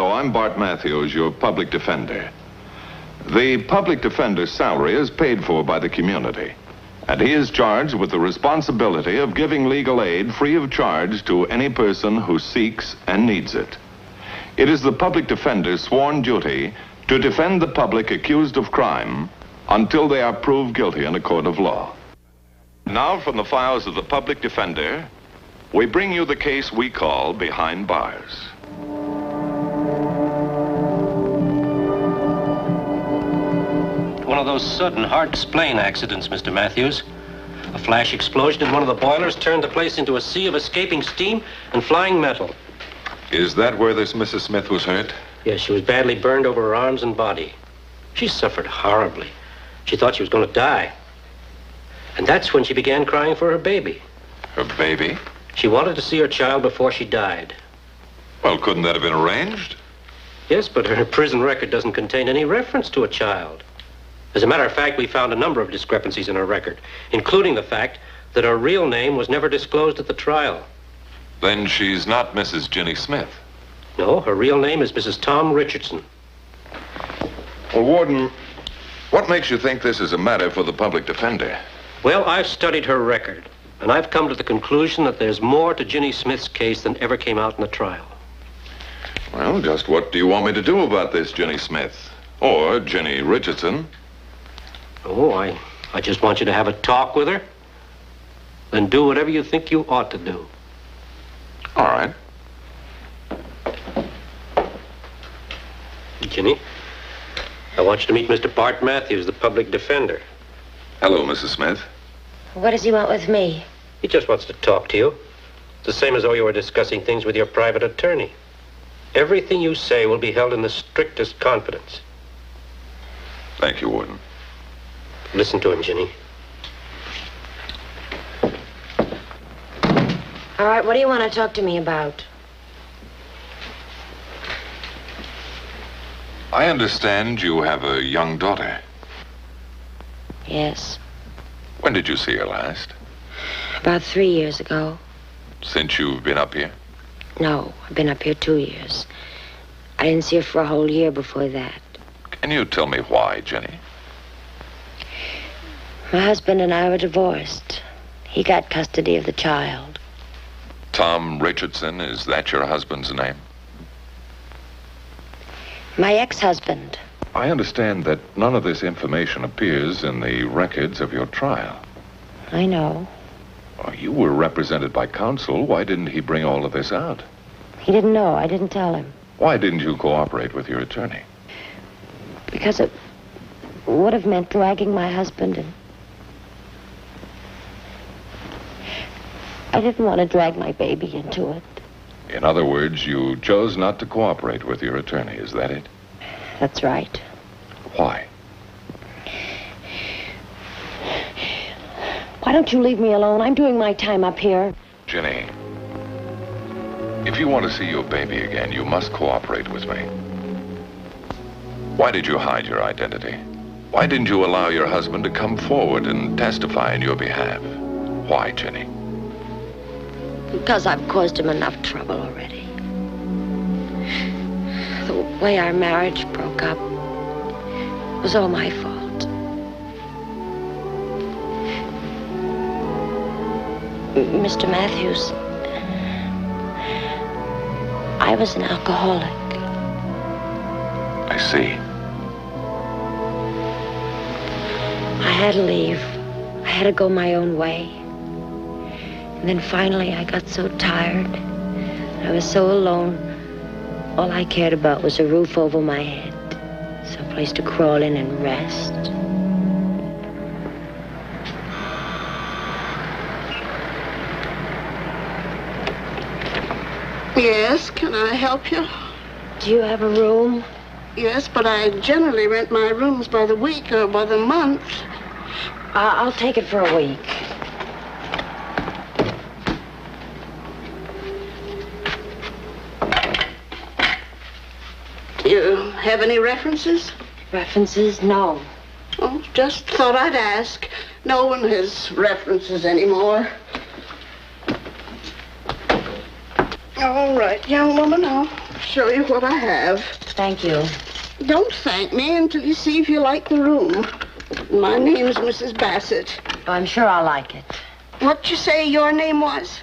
Hello, I'm Bart Matthews, your public defender. The public defender's salary is paid for by the community, and he is charged with the responsibility of giving legal aid free of charge to any person who seeks and needs it. It is the public defender's sworn duty to defend the public accused of crime until they are proved guilty in a court of law. Now, from the files of the public defender, we bring you the case we call Behind Bars. One of those sudden, hard-to-explain accidents, Mr. Matthews. A flash explosion in one of the boilers turned the place into a sea of escaping steam and flying metal. Is that where this Mrs. Smith was hurt? Yes, she was badly burned over her arms and body. She suffered horribly. She thought she was going to die. And that's when she began crying for her baby. Her baby? She wanted to see her child before she died. Well, couldn't that have been arranged? Yes, but her prison record doesn't contain any reference to a child. As a matter of fact, we found a number of discrepancies in her record, including the fact that her real name was never disclosed at the trial. Then she's not Mrs. Jenny Smith. No, her real name is Mrs. Tom Richardson. Well, Warden, what makes you think this is a matter for the public defender? Well, I've studied her record, and I've come to the conclusion that there's more to Jenny Smith's case than ever came out in the trial. Well, just what do you want me to do about this Jenny Smith? Or Jenny Richardson? Oh, I just want you to have a talk with her. Then do whatever you think you ought to do. All right. Jenny, I want you to meet Mr. Bart Matthews, the public defender. Hello, Mrs. Smith. What does he want with me? He just wants to talk to you. It's the same as though you were discussing things with your private attorney. Everything you say will be held in the strictest confidence. Thank you, Warden. Listen to him, Jenny. All right, what do you want to talk to me about? I understand you have a young daughter. Yes. When did you see her last? About 3 years ago. Since you've been up here? No, I've been up here 2 years. I didn't see her for a whole year before that. Can you tell me why, Jenny? My husband and I were divorced. He got custody of the child. Tom Richardson, is that your husband's name? My ex-husband. I understand that none of this information appears in the records of your trial. I know. You were represented by counsel. Why didn't he bring all of this out? He didn't know. I didn't tell him. Why didn't you cooperate with your attorney? Because it would have meant dragging my husband in. I didn't want to drag my baby into it. In other words, you chose not to cooperate with your attorney. Is that it? That's right. Why? Why don't you leave me alone? I'm doing my time up here. Jenny, if you want to see your baby again, you must cooperate with me. Why did you hide your identity? Why didn't you allow your husband to come forward and testify in your behalf? Why, Jenny? Because I've caused him enough trouble already. The way our marriage broke up was all my fault. Mr. Matthews, I was an alcoholic. I see. I had to leave. I had to go my own way. And then finally I got so tired. I was so alone. All I cared about was a roof over my head. Someplace to crawl in and rest. Yes, can I help you? Do you have a room? Yes, but I generally rent my rooms by the week or by the month. I'll take it for a week. Do you have any references? References? No. Oh, just thought I'd ask. No one has references anymore. All right, young woman, I'll show you what I have. Thank you. Don't thank me until you see if you like the room. My name's Mrs. Bassett. Oh, I'm sure I'll like it. What'd you say your name was?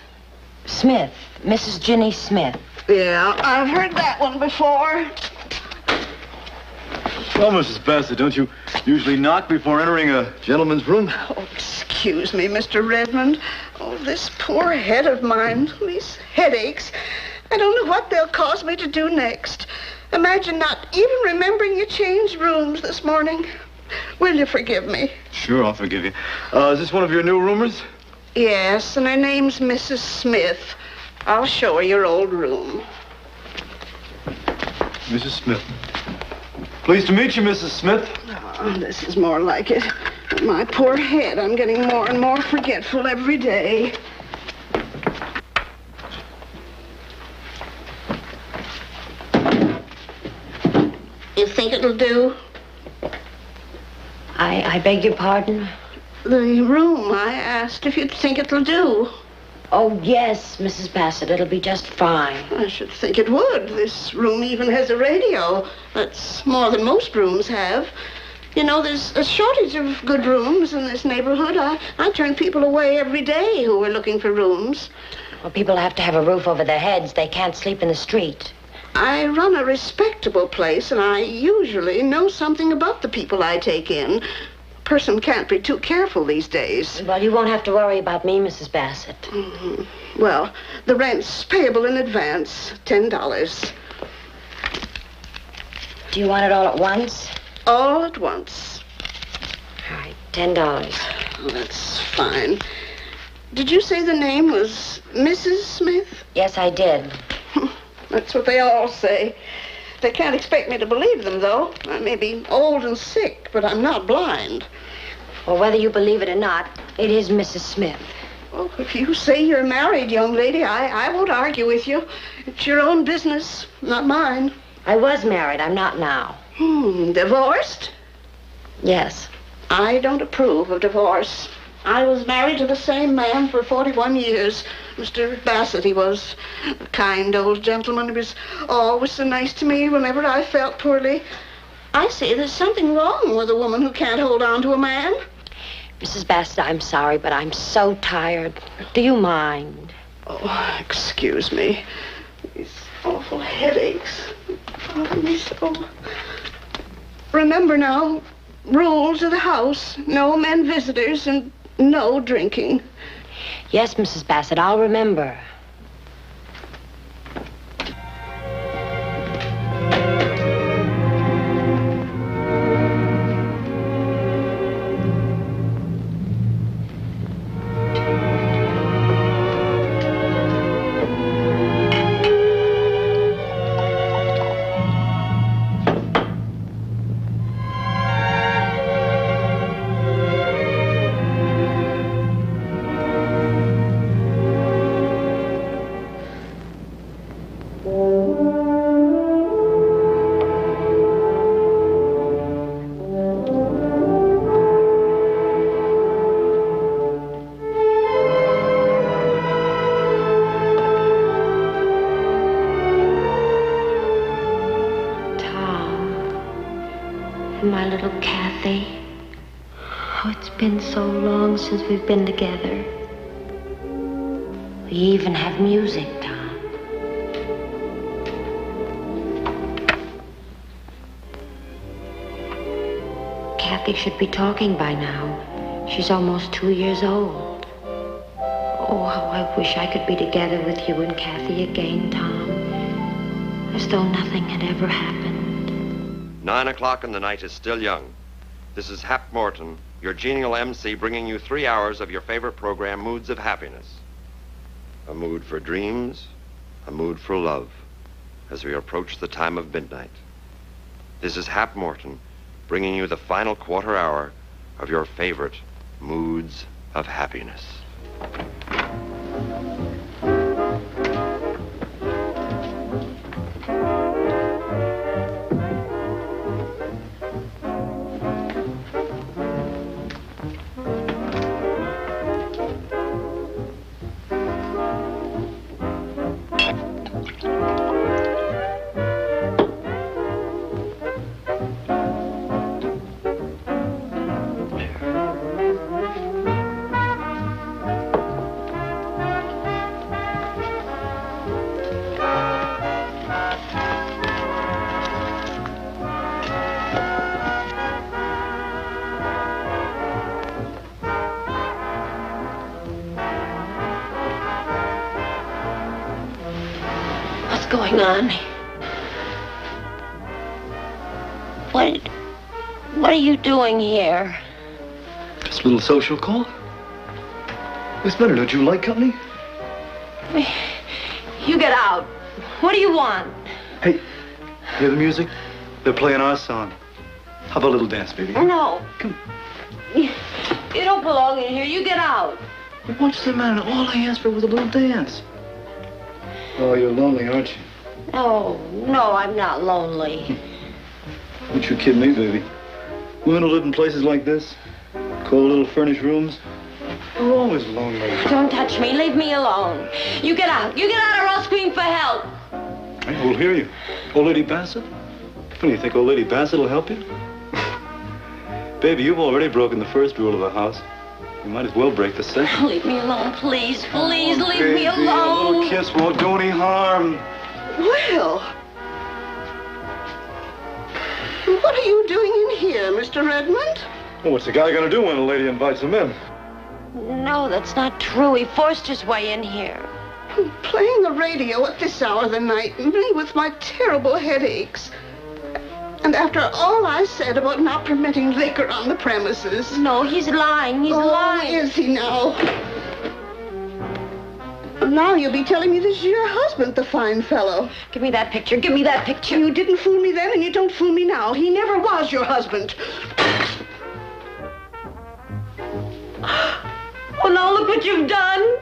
Smith. Mrs. Ginny Smith. Yeah, I've heard that one before. Well, Mrs. Bassett, don't you usually knock before entering a gentleman's room? Oh, excuse me, Mr. Redmond. Oh, this poor head of mine, these headaches. I don't know what they'll cause me to do next. Imagine not even remembering you changed rooms this morning. Will you forgive me? Sure, I'll forgive you. Is this one of your new roomers? Yes, and her name's Mrs. Smith. I'll show her your old room. Mrs. Smith. Pleased to meet you, Mrs. Smith. Oh, this is more like it. My poor head, I'm getting more and more forgetful every day. You think it'll do? I beg your pardon? The room, I asked if you'd think it'll do. Oh, yes, Mrs. Bassett. It'll be just fine. I should think it would. This room even has a radio. That's more than most rooms have. You know, there's a shortage of good rooms in this neighborhood. I turn people away every day who are looking for rooms. Well, people have to have a roof over their heads. They can't sleep in the street. I run a respectable place, and I usually know something about the people I take in. A person can't be too careful these days. Well, you won't have to worry about me, Mrs. Bassett. Mm-hmm. Well, the rent's payable in advance, $10. Do you want it all at once? All at once. All right, $10. Oh, that's fine. Did you say the name was Mrs. Smith? Yes, I did. That's what they all say. They can't expect me to believe them, though. I may be old and sick, but I'm not blind. Well, whether you believe it or not, it is Mrs. Smith. Oh, if you say you're married, young lady, I won't argue with you. It's your own business, not mine. I was married. I'm not now. Divorced? Yes. I don't approve of divorce. I was married to the same man for 41 years. Mr. Bassett, he was. A kind old gentleman. He was always so nice to me whenever I felt poorly. I say there's something wrong with a woman who can't hold on to a man. Mrs. Bassett, I'm sorry, but I'm so tired. Do you mind? Oh, excuse me. These awful headaches bother me so. Remember now, rules of the house. No men visitors and no drinking. Yes, Mrs. Bassett, I'll remember. My little Kathy. Oh, it's been so long since we've been together. We even have music, Tom. Kathy should be talking by now. She's almost 2 years old. Oh, how I wish I could be together with you and Kathy again, Tom. As though nothing had ever happened. 9 o'clock and the night is still young. This is Hap Morton, your genial MC, bringing you 3 hours of your favorite program, Moods of Happiness. A mood for dreams, a mood for love, as we approach the time of midnight. This is Hap Morton, bringing you the final quarter hour of your favorite Moods of Happiness. Hang on. What are you doing here? Just a little social call. Miss Bennett, don't you like company? You get out. What do you want? Hey, hear the music? They're playing our song. How about a little dance, baby? No. Come. You don't belong in here. You get out. What's the matter? All I asked for was a little dance. Oh, you're lonely, aren't you? No, I'm not lonely. Don't you kid me, baby. Women who live in places like this, cold little furnished rooms, are always lonely. Don't touch me. Leave me alone. You get out. You get out or I'll scream for help. Hey, we'll hear you. Old Lady Bassett? What do you think, Old Lady Bassett will help you? Baby, you've already broken the first rule of the house. You might as well break the second. Leave me alone, please. Please leave Baby, me a alone. little kiss won't do any harm. Well, what are you doing in here, Mr. Redmond? Well, what's the guy gonna do when a lady invites him in? No, that's not true. He forced his way in here. Playing the radio at this hour of the night, me with my terrible headaches. And after all I said about not permitting liquor on the premises. No, he's lying. He's lying. Is he now? Now you'll be telling me this is your husband, the fine fellow. Give me that picture. Give me that picture. You didn't fool me then, and you don't fool me now. He never was your husband. Oh, now look what you've done.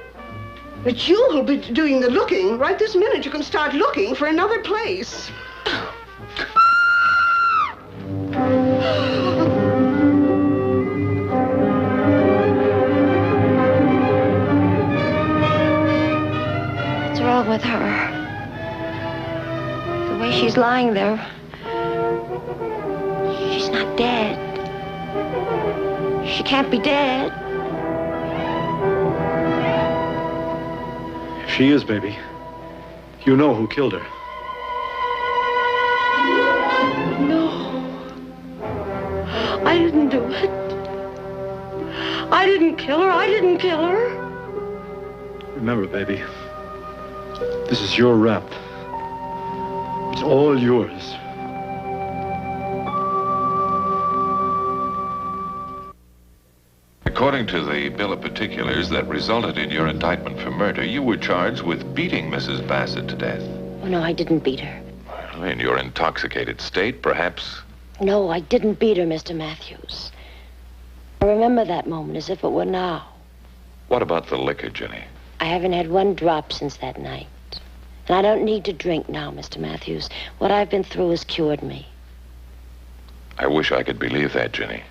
But you will be doing the looking. Right this minute, you can start looking for another place. What's wrong with her? The way she's lying there. She's not dead. She can't be dead. If she is, baby, you know who killed her. I didn't do it. I didn't kill her. I didn't kill her. Remember, baby, this is your rap. It's all yours. According to the bill of particulars that resulted in your indictment for murder, you were charged with beating Mrs. Bassett to death. Oh, no, I didn't beat her. Well, in your intoxicated state, perhaps. No, I didn't beat her, Mr. Matthews. I remember that moment as if it were now. What about the liquor, Jenny? I haven't had one drop since that night. And I don't need to drink now, Mr. Matthews. What I've been through has cured me. I wish I could believe that, Jenny.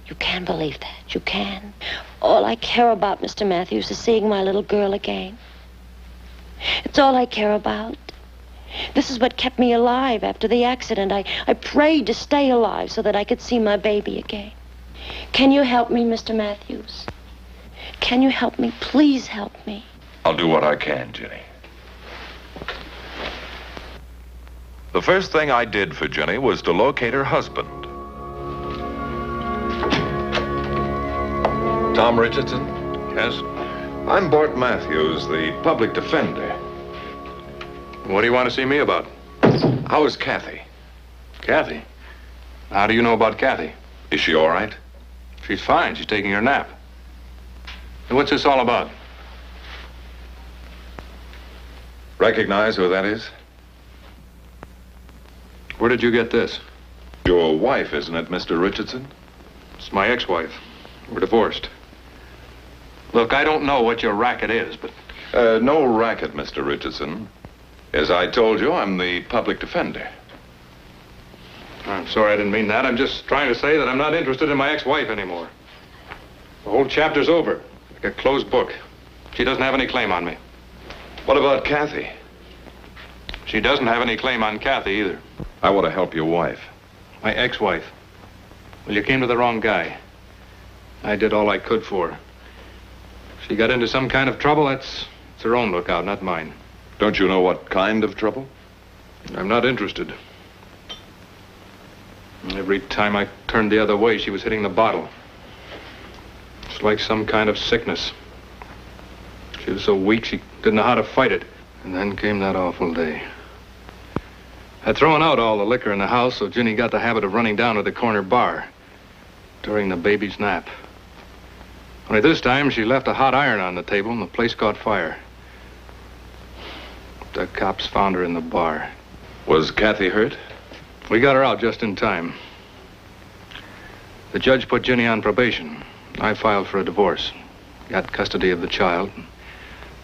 You can believe that. You can. All I care about, Mr. Matthews, is seeing my little girl again. It's all I care about. This is what kept me alive after the accident. I prayed to stay alive so that I could see my baby again. Can you help me, Mr. Matthews? Can you help me? Please help me. I'll do what I can, Jenny. The first thing I did for Jenny was to locate her husband. Tom Richardson? Yes? I'm Bart Matthews, the public defender. What do you want to see me about? How is Kathy? Kathy? How do you know about Kathy? Is she all right? She's fine. She's taking her nap. And what's this all about? Recognize who that is? Where did you get this? Your wife, isn't it, Mr. Richardson? It's my ex-wife. We're divorced. Look, I don't know what your racket is, but... No racket, Mr. Richardson. As I told you, I'm the public defender. I'm sorry I didn't mean that. I'm just trying to say that I'm not interested in my ex-wife anymore. The whole chapter's over. Like a closed book. She doesn't have any claim on me. What about Kathy? She doesn't have any claim on Kathy either. I want to help your wife. My ex-wife. Well, you came to the wrong guy. I did all I could for her. If she got into some kind of trouble, it's her own lookout, not mine. Don't you know what kind of trouble? I'm not interested. Every time I turned the other way, she was hitting the bottle. It's like some kind of sickness. She was so weak, she didn't know how to fight it. And then came that awful day. I'd thrown out all the liquor in the house, so Ginny got the habit of running down to the corner bar during the baby's nap. Only this time, she left a hot iron on the table and the place caught fire. The cops found her in the bar. Was Kathy hurt? We got her out just in time. The judge put Ginny on probation. I filed for a divorce. Got custody of the child.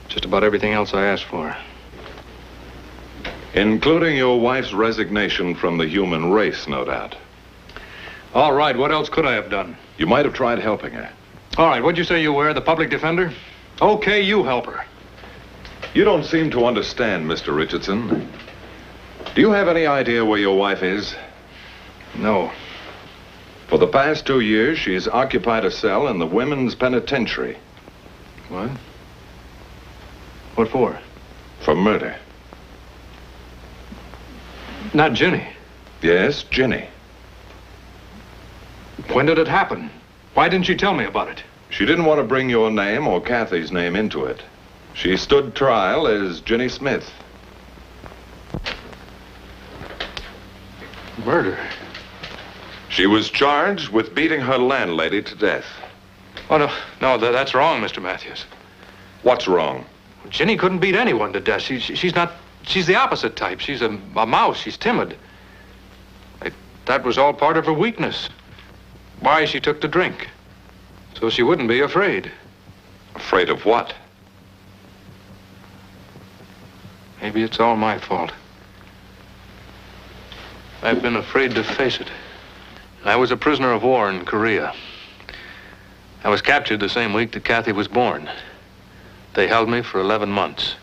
Just about everything else I asked for. Including your wife's resignation from the human race, no doubt. All right, what else could I have done? You might have tried helping her. All right, what'd you say you were, the public defender? Okay, you help her. You don't seem to understand, Mr. Richardson. Do you have any idea where your wife is? No. For the past 2 years, she's occupied a cell in the women's penitentiary. What? What for? For murder. Not Ginny. Yes, Ginny. When did it happen? Why didn't you tell me about it? She didn't want to bring your name or Kathy's name into it. She stood trial as Ginny Smith. Murder? She was charged with beating her landlady to death. Oh, no, that's wrong, Mr. Matthews. What's wrong? Ginny couldn't beat anyone to death. She's the opposite type. She's a mouse. She's timid. That was all part of her weakness. Why she took to drink. So she wouldn't be afraid. Afraid of what? Maybe it's all my fault. I've been afraid to face it. I was a prisoner of war in Korea. I was captured the same week that Kathy was born. They held me for 11 months,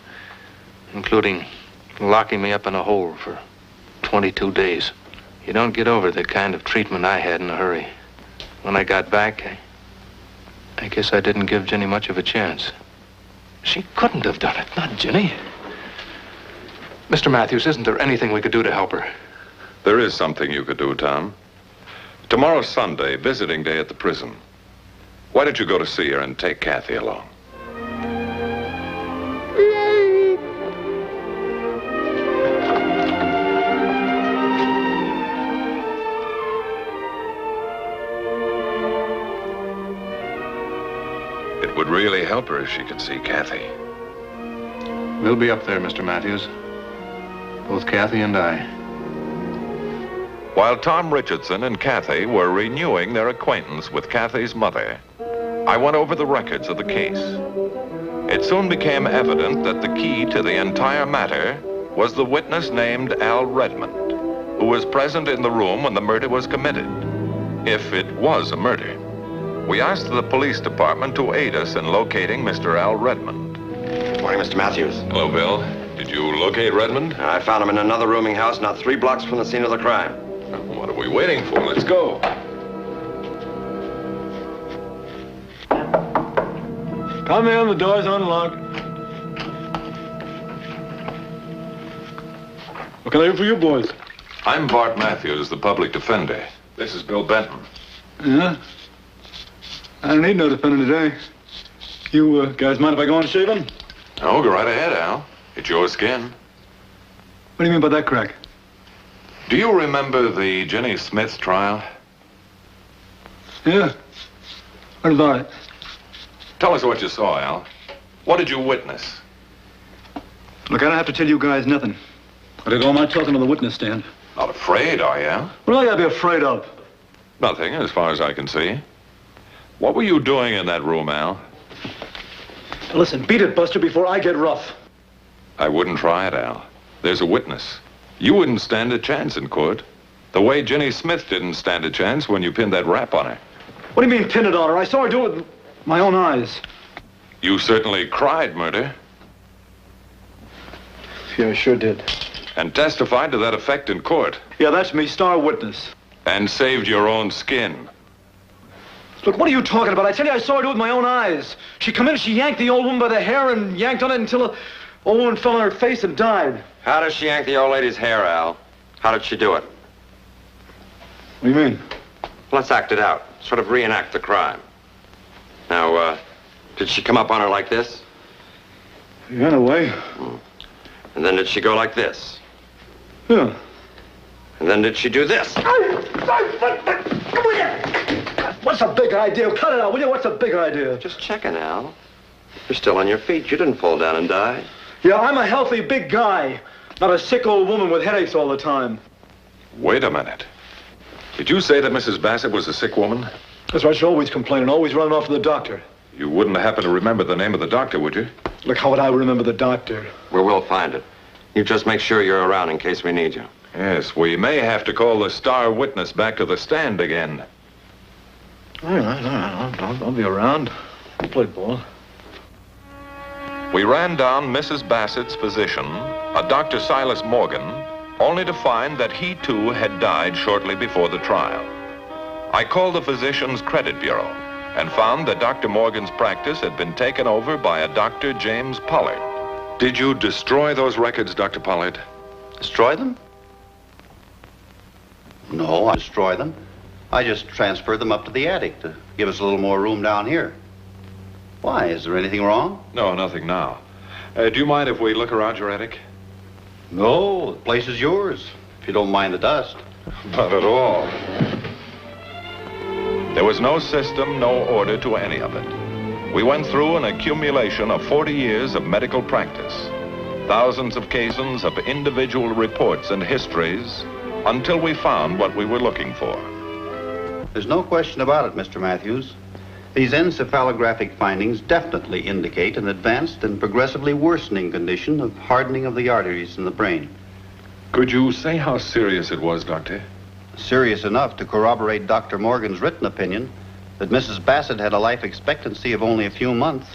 including locking me up in a hole for 22 days. You don't get over the kind of treatment I had in a hurry. When I got back, I guess I didn't give Ginny much of a chance. She couldn't have done it, not Ginny. Mr. Matthews, isn't there anything we could do to help her? There is something you could do, Tom. Tomorrow's Sunday, visiting day at the prison. Why don't you go to see her and take Kathy along? It would really help her if she could see Kathy. We'll be up there, Mr. Matthews. Both Kathy and I. While Tom Richardson and Kathy were renewing their acquaintance with Kathy's mother, I went over the records of the case. It soon became evident that the key to the entire matter was the witness named Al Redmond, who was present in the room when the murder was committed, if it was a murder. We asked the police department to aid us in locating Mr. Al Redmond. Morning, Mr. Matthews. Hello, Bill. Did you locate Redmond? I found him in another rooming house not 3 blocks from the scene of the crime. What are we waiting for? Let's go. Come in, the door's unlocked. What can I do for you boys? I'm Bart Matthews, the public defender. This is Bill Benton. Yeah? I don't need no defender today. You guys mind if I go on shaving? Oh, go right ahead, Al. It's your skin. What do you mean by that crack? Do you remember the Ginny Smith trial? Yeah. What about it? Tell us what you saw, Al. What did you witness? Look, I don't have to tell you guys nothing. I did all my talking on the witness stand. Not afraid, are you, Al? What do I gotta be afraid of? Nothing, as far as I can see. What were you doing in that room, Al? Listen, beat it, Buster, before I get rough. I wouldn't try it, Al. There's a witness. You wouldn't stand a chance in court. The way Ginny Smith didn't stand a chance when you pinned that rap on her. What do you mean, pin it on her? I saw her do it with my own eyes. You certainly cried murder Yeah, I sure did. and testified to that effect in court Yeah, that's me, star witness. and saved your own skin. Look, what are you talking about? I tell you, I saw her do it with my own eyes. She come in, she yanked the old woman by the hair and yanked on it until the old woman fell on her face and died. How did she yank the old lady's hair, Al? How did she do it? What do you mean? Let's act it out. Sort of reenact the crime. Now, did she come up on her like this? Yeah, in a way. And then did she go like this? Yeah. And then did she do this? What's the big idea? Cut it out, will you? What's the big idea? Just checking, Al. You're still on your feet. You didn't fall down and die. Yeah, I'm a healthy big guy, not a sick old woman with headaches all the time. Wait a minute. Did you say that Mrs. Bassett was a sick woman? That's why she's always complaining, always running off to the doctor. You wouldn't happen to remember the name of the doctor, would you? Look, how would I remember the doctor? Well, we'll find it. You just make sure you're around in case we need you. Yes, we may have to call the star witness back to the stand again. All right. I'll be around. I'll play ball. We ran down Mrs. Bassett's physician, a Dr. Silas Morgan, only to find that he too had died shortly before the trial. I called the physician's credit bureau and found that Dr. Morgan's practice had been taken over by a Dr. James Pollard. Did you destroy those records, Dr. Pollard? Destroy them? No, I destroy them. I just transferred them up to the attic to give us a little more room down here. Why? Is there anything wrong? No, nothing now. Do you mind if we look around your attic? No, the place is yours, if you don't mind the dust. Not at all. There was no system, no order to any of it. We went through an accumulation of 40 years of medical practice, thousands of cases of individual reports and histories, until we found what we were looking for. There's no question about it, Mr. Matthews. These encephalographic findings definitely indicate an advanced and progressively worsening condition of hardening of the arteries in the brain. Could you say how serious it was, Doctor? Serious enough to corroborate Dr. Morgan's written opinion that Mrs. Bassett had a life expectancy of only a few months,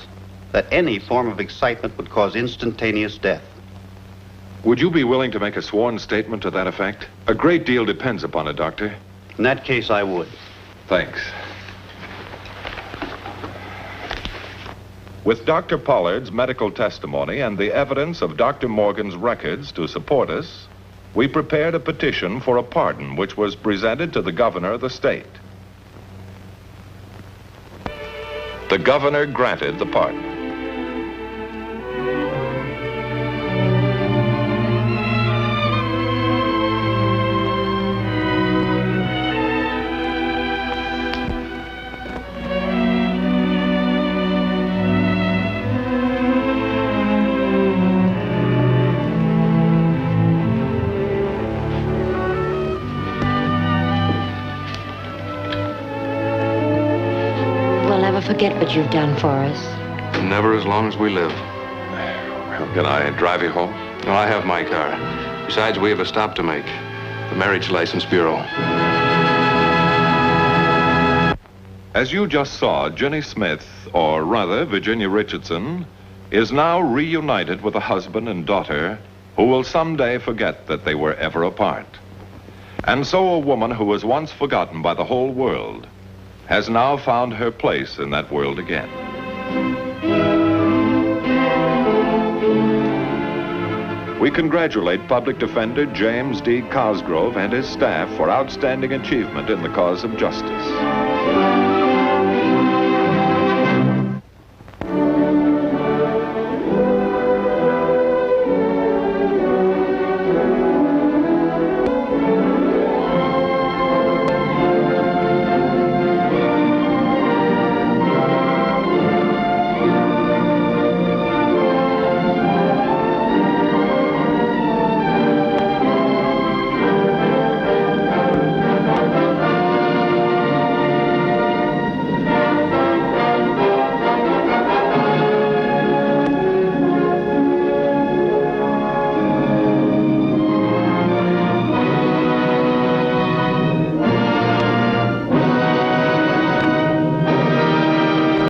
that any form of excitement would cause instantaneous death. Would you be willing to make a sworn statement to that effect? A great deal depends upon it, Doctor. In that case, I would. Thanks. With Dr. Pollard's medical testimony and the evidence of Dr. Morgan's records to support us, we prepared a petition for a pardon which was presented to the governor of the state. The governor granted the pardon. Forget what you've done for us. Never as long as we live. Well, can I drive you home? No, I have my car. Besides, we have a stop to make. The Marriage License Bureau. As you just saw, Jenny Smith, or rather Virginia Richardson, is now reunited with a husband and daughter who will someday forget that they were ever apart. And so a woman who was once forgotten by the whole world has now found her place in that world again. We congratulate Public Defender James D. Cosgrove and his staff for outstanding achievement in the cause of justice.